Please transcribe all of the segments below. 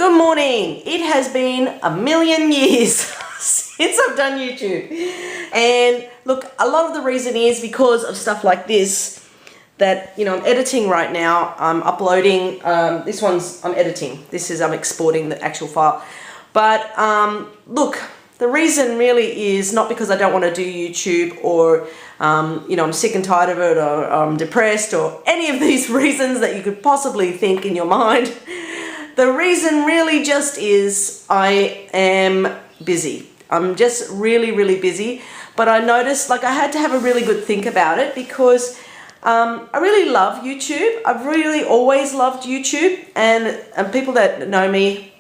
Good morning. It has been a million years since I've done YouTube. And look, a lot of the reason is because of stuff like this that, you know, I'm editing right now. I'm uploading, I'm editing. I'm exporting the actual file. But look, the reason really is not because I don't want to do YouTube or, you know, I'm sick and tired of it or I'm depressed or any of these reasons that you could possibly think in your mind. The reason really just is I am busy. I'm just really, really busy. But I noticed, like, I had to have a really good think about it because I really love YouTube. I've really always loved YouTube, and people that know me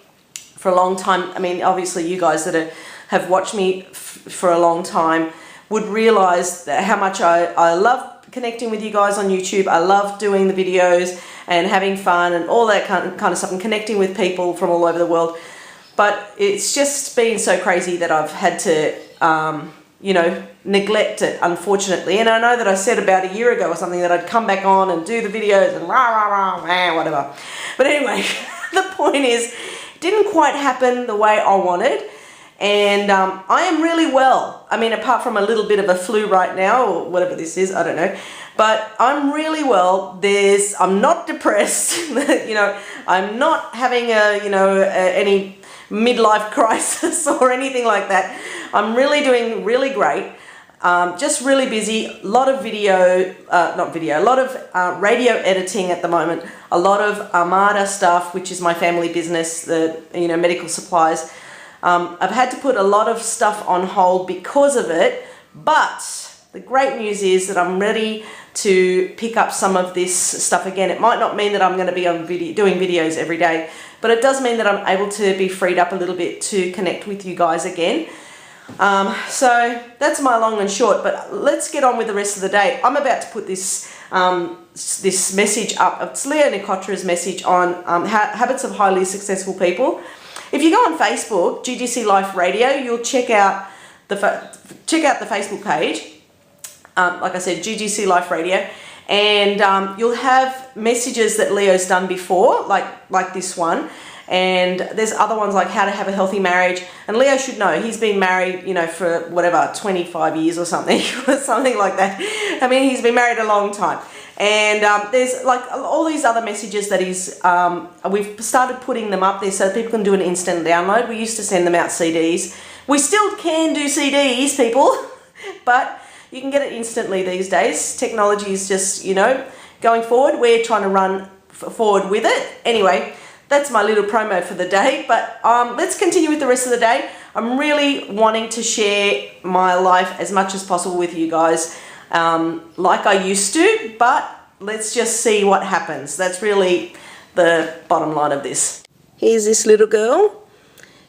for a long time, I mean, obviously you guys that have watched me for a long time would realize that how much I love connecting with you guys on YouTube. I love doing the videos and having fun and all that kind of stuff and connecting with people from all over the world. But it's just been so crazy that I've had to, you know, neglect it, unfortunately. And I know that I said about a year ago or something that I'd come back on and do the videos and whatever. But anyway, the point is, it didn't quite happen the way I wanted. And I am really well. I mean, apart from a little bit of a flu right now, or whatever this is, I don't know. But I'm really well. I'm not depressed. You know, I'm not having any midlife crisis or anything like that. I'm really doing really great. Just really busy. A lot of radio editing at the moment. A lot of Armada stuff, which is my family business, the medical supplies. I've had to put a lot of stuff on hold because of it, but the great news is that I'm ready to pick up some of this stuff again. It might not mean that I'm going to be on doing videos every day, but it does mean that I'm able to be freed up a little bit to connect with you guys again. So that's my long and short, but let's get on with the rest of the day. I'm about to put this this message up. It's Leo Nicotra's message on habits of highly successful people. If you go on Facebook, GGC Life Radio, you'll check out the Facebook page. Like I said, GGC Life Radio, and you'll have messages that Leo's done before, like this one. And there's other ones like how to have a healthy marriage. And Leo should know, he's been married, you know, for whatever, 25 years or something, something like that. I mean, he's been married a long time. And there's like all these other messages that we've started putting them up there so people can do an instant download. We used to send them out CDs. We still can do CDs, people, but you can get it instantly these days. Technology is just, you know, going forward. We're trying to run forward with it. Anyway, that's my little promo for the day, but let's continue with the rest of the day. I'm really wanting to share my life as much as possible with you guys, like I used to, but let's just see what happens. That's really the bottom line of this. Here's this little girl.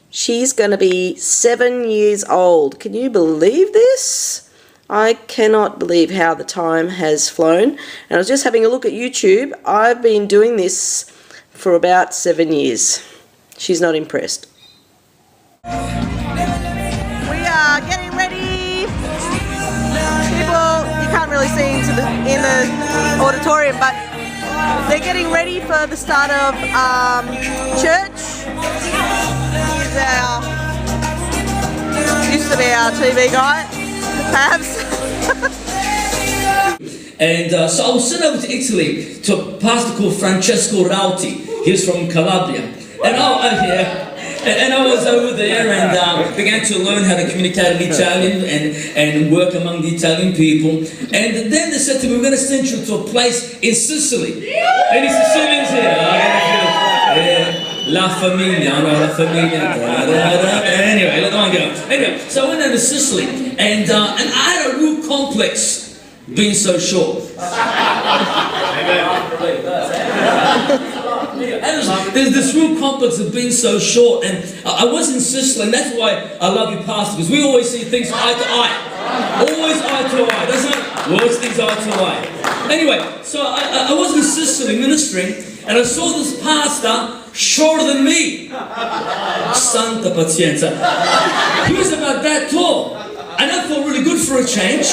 She's going to be 7 years old. Can you believe this? I cannot believe how the time has flown. And I was just having a look at YouTube. I've been doing this for about 7 years. She's not impressed. We are getting ready. People, you can't really see into in the auditorium, but they're getting ready for the start of church. Used to be our TV guy, Pabs. And so I was sent over to Italy to a pastor called Francesco Rauti. He's from Calabria. And I was over there and began to learn how to communicate in Italian and work among the Italian people. And then they said to me, we're going to send you to a place in Sicily. Any Sicilians here? La Famiglia, no, La Famiglia. Anyway, let on go. Anyway, so I went down to Sicily and I had a real complex being so short. There's this real complex of being so short, and I was in Sicily, and that's why I love you, Pastor, because we always see things eye to eye. Always eye to eye, doesn't it? Always things eye to eye. Anyway, so I was in Sicily ministering, and I saw this pastor shorter than me. Santa pazienza. He was about that tall. And I felt really good good for a change.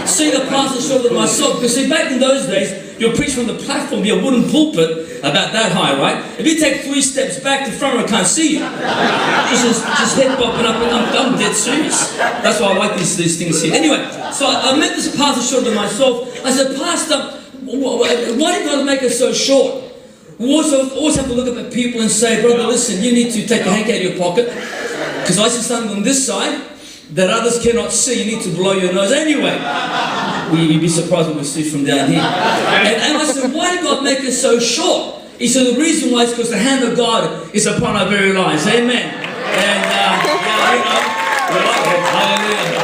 Seeing a pastor shoulder to myself, because see, back in those days, you'll preach from the platform, be a wooden pulpit about that high, right? If you take 3 steps back, the front row can't see you. Just head bobbing up, and I'm dead serious. That's why I like these things here. Anyway, so I met this pastor shoulder to myself. I said, Pastor, why did God make us so short? We always have to look at people and say, brother, listen, you need to take your hand out of your pocket, because I see something on this side that others cannot see. You need to blow your nose anyway. You'd be surprised what we see from down here. And I said, why did God make us so short? He said, the reason why is because the hand of God is upon our very lives. Amen. And, hallelujah.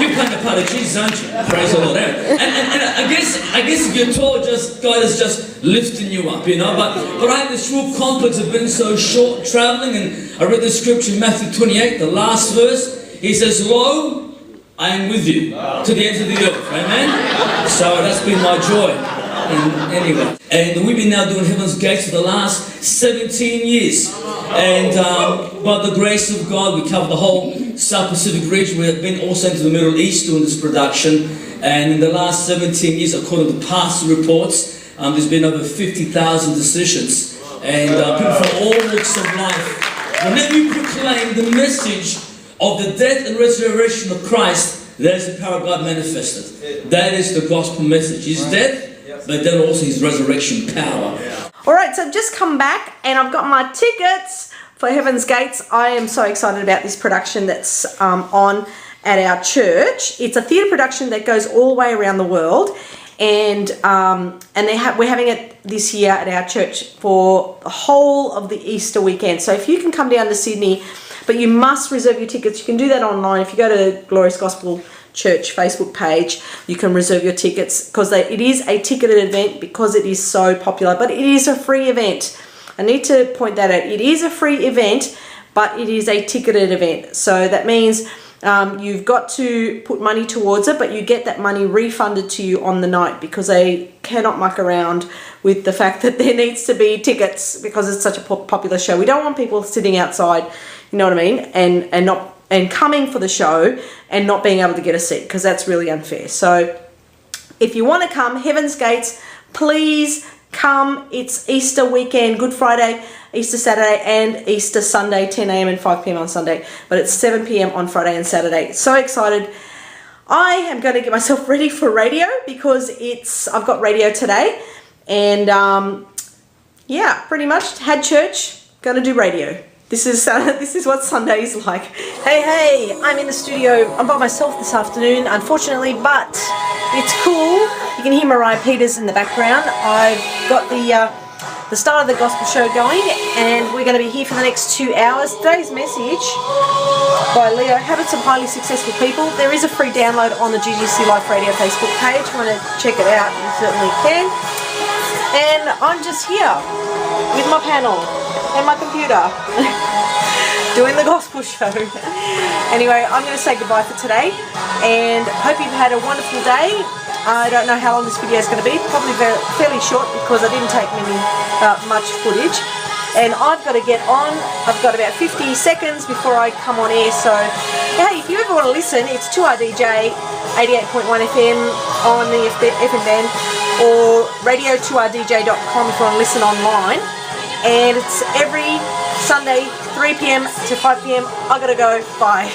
You're playing the part of Jesus, aren't you? Praise the Lord. And I guess if you're told, God is just lifting you up, But I have this real complex of being so short traveling, and I read the scripture in Matthew 28, the last verse. He says, lo, I am with you to the ends of the earth. Amen? So that's been my joy. Anyway. And we've been now doing Heaven's Gates for the last 17 years. And by the grace of God, we cover the whole South Pacific region. We have been also into the Middle East doing this production. And in the last 17 years, according to past reports, there's been over 50,000 decisions. And people from all walks of life. Whenever you proclaim the message of the death and resurrection of Christ, that is the power of God manifested. That is the gospel message. His death, but then also his resurrection power. All right, so I've just come back and I've got my tickets for Heaven's Gates. I am so excited about this production that's on at our church. It's a theatre production that goes all the way around the world, and we're having it this year at our church for the whole of the Easter weekend. So if you can come down to Sydney, but you must reserve your tickets. You can do that online. If you go to Glorious Gospel Church Facebook page, you can reserve your tickets, because it is a ticketed event because it is so popular. But it is a free event. I need to point that out. It is a free event, but it is a ticketed event. So that means you've got to put money towards it, but you get that money refunded to you on the night, because they cannot muck around with the fact that there needs to be tickets because it's such a popular show. We don't want people sitting outside, you know what I mean, and coming for the show and not being able to get a seat, because that's really unfair. So if you want to come, Heaven's Gates, please come. It's Easter weekend, Good Friday, Easter Saturday and Easter Sunday, 10 a.m. and 5 p.m. on Sunday, but it's 7 p.m. on Friday and Saturday. So excited. I am going to get myself ready for radio, because I've got radio today, and yeah, pretty much had church, going to do radio. This is what Sunday is like. Hey, I'm in the studio. I'm by myself this afternoon, unfortunately, but it's cool. You can hear Mariah Peters in the background. I've got the start of the gospel show going, and we're going to be here for the next 2 hours. Today's message by Leo, Habits of Highly Successful People. There is a free download on the GGC Life Radio Facebook page. If you want to check it out, you certainly can. And I'm just here with my panel and my computer doing the gospel show. Anyway, I'm going to say goodbye for today, and hope you've had a wonderful day. I don't know how long this video is going to be, probably fairly short, because I didn't take much footage. And I've got to get on. I've got about 50 seconds before I come on air. So, hey, if you ever want to listen, it's 2RDJ 88.1 FM on the FM band, or radio2rdj.com if you want to listen online. And it's every Sunday, 3 p.m. to 5 p.m. I gotta go. Bye.